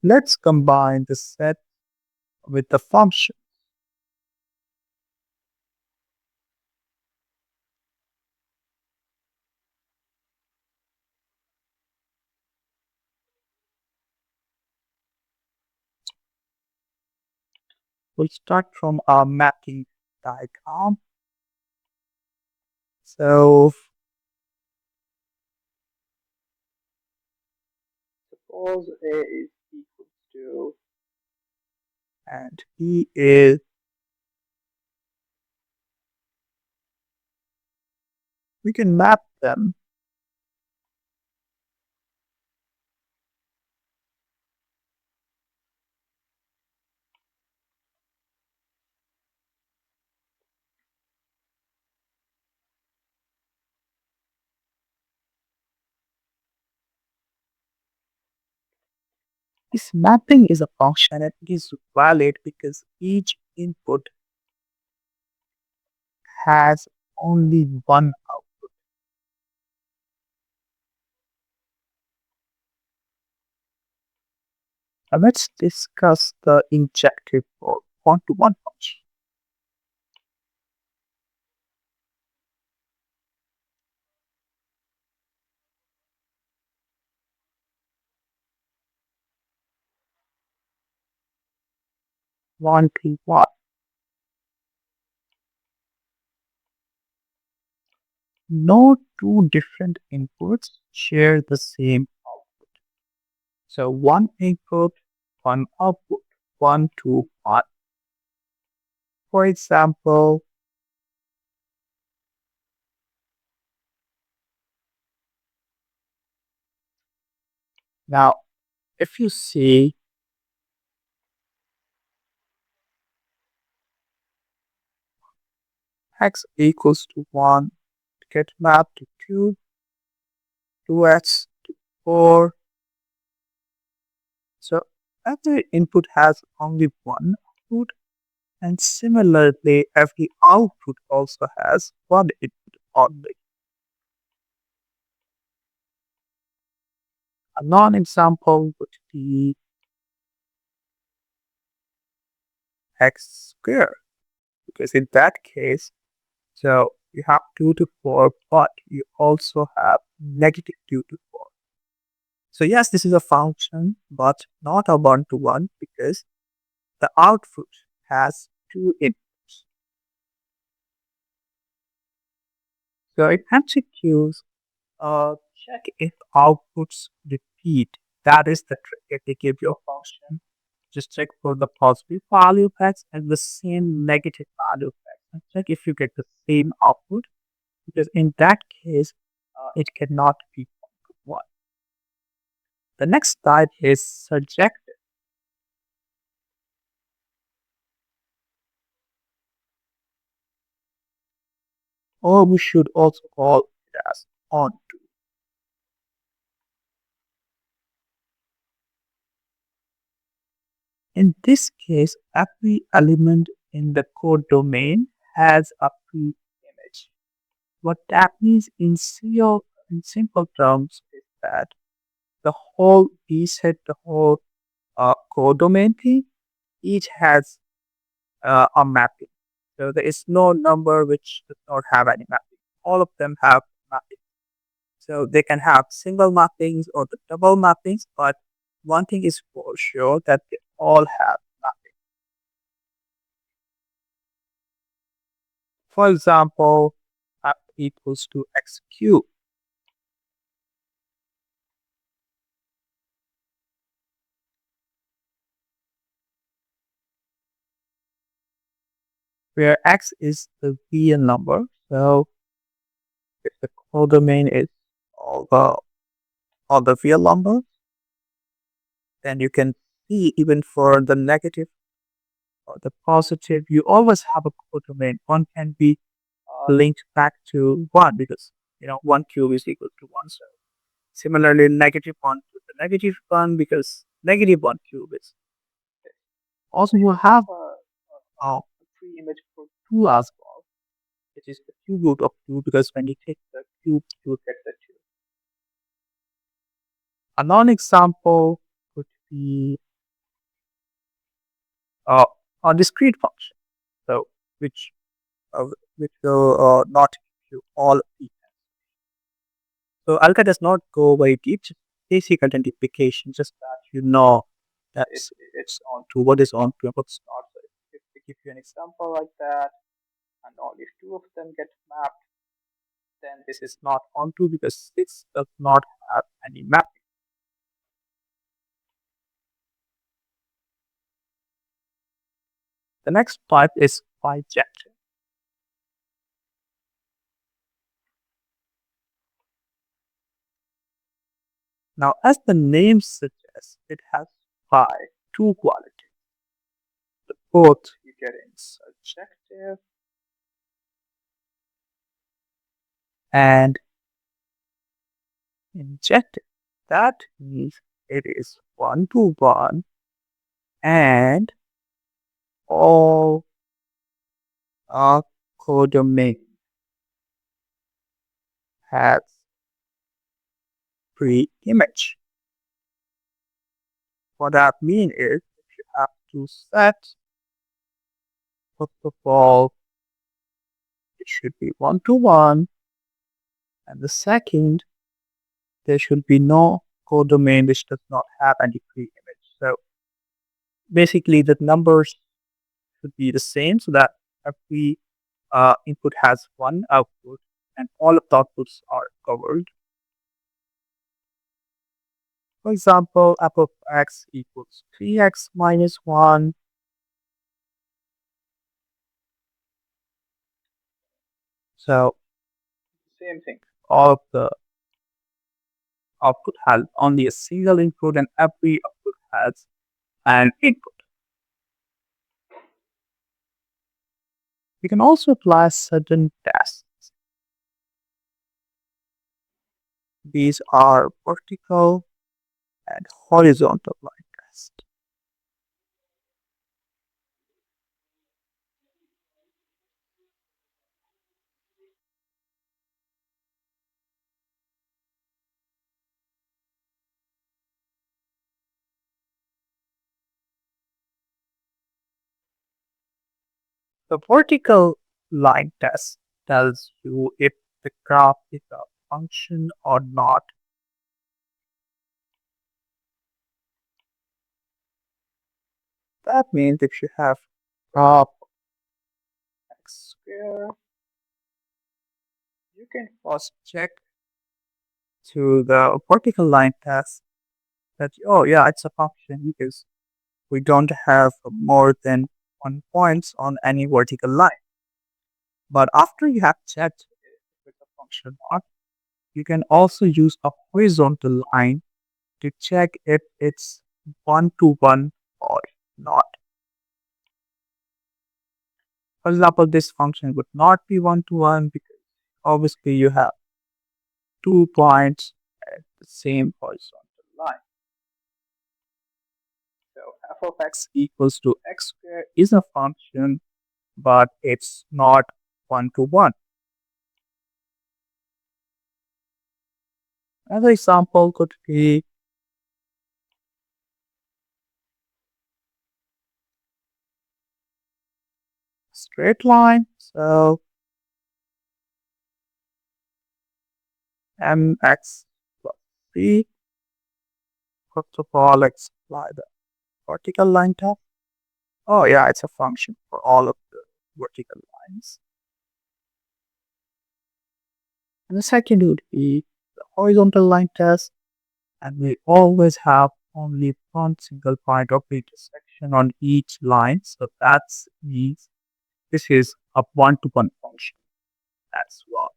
Let's combine the set with the function. We'll start from our mapping diagram. So suppose A is equal to, and B is, we can map them. This mapping is a function and it is valid because each input has only one output. Now let's discuss the injective for one-to-one function. One-to-one. No two different inputs share the same output. So one input, one output, one to one. For example, now if you see x equals to 1, get mapped to 2, 2x to 4. So every input has only one output, and similarly, every output also has one input only. A non-example would be x squared, because in that case, so you have 2 to 4, but you also have negative 2 to 4. So yes, this is a function, but not a one-to-one because the output has two inputs. So in MCQs, check if outputs repeat. That is the trick. If they give you a function, just check for the positive value packs and the same negative value packs. And check if you get the same output, because in that case, it cannot be one. The next type is surjective, or we should also call it as onto. In this case, every element in the code domain has a pre-image. What that means in simple terms is that the whole B set, the whole codomain thing, each has a mapping. So there is no number which does not have any mapping. All of them have mapping. So they can have single mappings or the double mappings, but one thing is for sure that they all have mapping. For example, f equals to x cubed, where x is the real number. So if the codomain is all the all the real numbers, then you can see even for the negative or the positive, you always have a codomain. One can be linked back to one because one cube is equal to one. So similarly, negative one to the negative one because negative one cube is. Also, you have a pre-image for two as well, which is the cube root of 2 because when you take the cube, you get the 2. A non-example would be uh, a discrete function, so which uh, will not give you all the. So Alka does not go very deep, just basic identification, just that you know that it's on to what is on to and what's not. So if we give you an example like that, and only two of them get mapped, then this is not onto because this does not have any mapping. The next type is bijective. Now, as the name suggests, it has two qualities. Both you get in subjective and injective. That means it is one to one and all our codomain has pre-image. What that means is you have to set, first of all, it should be one to one, and the second, there should be no codomain which does not have any pre-image. So basically, the numbers should be the same so that every input has one output and all of the outputs are covered. For example, f of x equals 3x minus 1. So, same thing. All of the output has only a single input and every output has an input. We can also apply certain tests. These are vertical and horizontal line tests. The vertical line test tells you if the graph is a function or not. That means if you have graph x square, you can first check to the vertical line test that, oh yeah, it's a function because we don't have more than 1 point on any vertical line. But after you have checked if it's a function or not, you can also use a horizontal line to check if it's one to one or not. For example, this function would not be one to one because obviously you have 2 points at the same horizontal line. So f of x equals to x squared is a function, but it's not one to one. Another example could be straight line. So mx plus c. First of all, let's apply the vertical line test. Oh yeah, it's a function for all of the vertical lines. And the second would be the horizontal line test. And we always have only one single point of intersection on each line. So that means this is a one-to-one function as well.